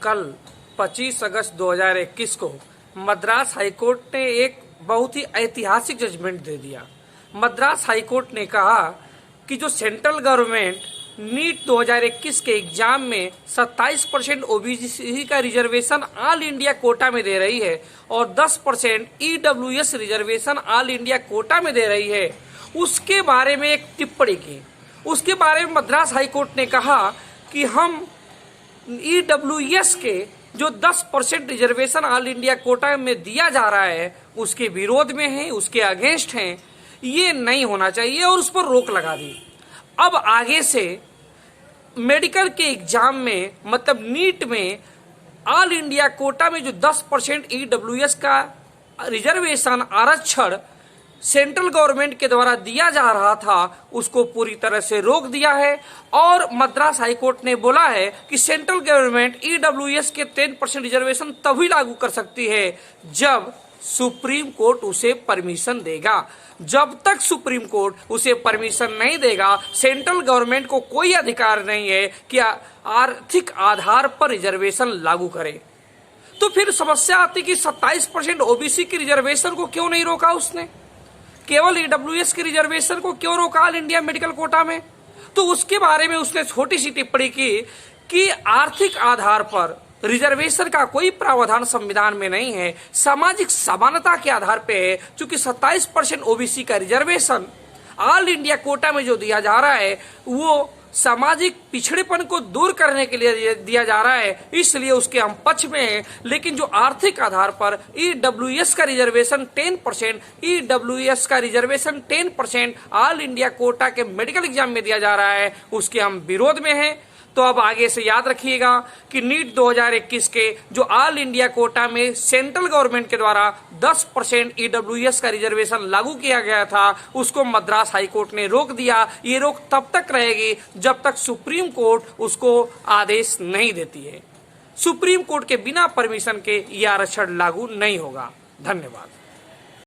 कल 25 अगस्त 2021 को मद्रास हाईकोर्ट ने एक बहुत ही ऐतिहासिक जजमेंट दे दिया। मद्रास हाईकोर्ट ने कहा कि जो सेंट्रल गवर्नमेंट नीट 2021 के एग्जाम में 27% ओबीसी का रिजर्वेशन ऑल इंडिया कोटा में दे रही है और 10% EWS reservation all India quota में दे रही है, उसके बारे में एक टिप्पणी की। उसके बारे में मद्रास हाईकोर्ट ने कहा कि हम ईडब्ल्यूएस के जो 10% रिजर्वेशन ऑल इंडिया कोटा में दिया जा रहा है उसके विरोध में है, उसके अगेंस्ट हैं, ये नहीं होना चाहिए और उस पर रोक लगा दी। अब आगे से मेडिकल के एग्जाम में मतलब नीट में ऑल इंडिया कोटा में जो 10% ईडब्ल्यूएस का रिजर्वेशन आरक्षण सेंट्रल गवर्नमेंट के द्वारा दिया जा रहा था उसको पूरी तरह से रोक दिया है और मद्रास हाईकोर्ट ने बोला है कि सेंट्रल गवर्नमेंट ईडब्ल्यूएस के 10% रिजर्वेशन तभी लागू कर सकती है जब सुप्रीम कोर्ट उसे परमिशन देगा। जब तक सुप्रीम कोर्ट उसे परमिशन नहीं देगा सेंट्रल गवर्नमेंट को कोई अधिकार नहीं है कि आर्थिक आधार पर रिजर्वेशन लागू करे। तो फिर समस्या आती कि 27% ओबीसी की रिजर्वेशन को क्यों नहीं रोका उसने, केवल ईडब्ल्यूएस के रिजर्वेशन को क्यों रोका ऑल इंडिया मेडिकल कोटा में। तो उसके बारे में उसने छोटी सी टिप्पणी की कि आर्थिक आधार पर रिजर्वेशन का कोई प्रावधान संविधान में नहीं है, सामाजिक समानता के आधार पे है। चूंकि 27% ओबीसी का रिजर्वेशन ऑल इंडिया कोटा में जो दिया जा रहा है वो सामाजिक पिछड़ेपन को दूर करने के लिए दिया जा रहा है, इसलिए उसके हम पक्ष में हैं। लेकिन जो आर्थिक आधार पर ईडब्ल्यूएस का रिजर्वेशन 10%, ईडब्ल्यूएस का रिजर्वेशन 10% ऑल इंडिया कोटा के मेडिकल एग्जाम में दिया जा रहा है उसके हम विरोध में हैं। तो अब आगे से याद रखिएगा कि नीट 2021 के जो ऑल इंडिया कोटा में सेंट्रल गवर्नमेंट के द्वारा 10% ईडब्ल्यूएस का रिजर्वेशन लागू किया गया था उसको मद्रास हाईकोर्ट ने रोक दिया। ये रोक तब तक रहेगी जब तक सुप्रीम कोर्ट उसको आदेश नहीं देती है। सुप्रीम कोर्ट के बिना परमिशन के ये आरक्षण लागू नहीं होगा। धन्यवाद।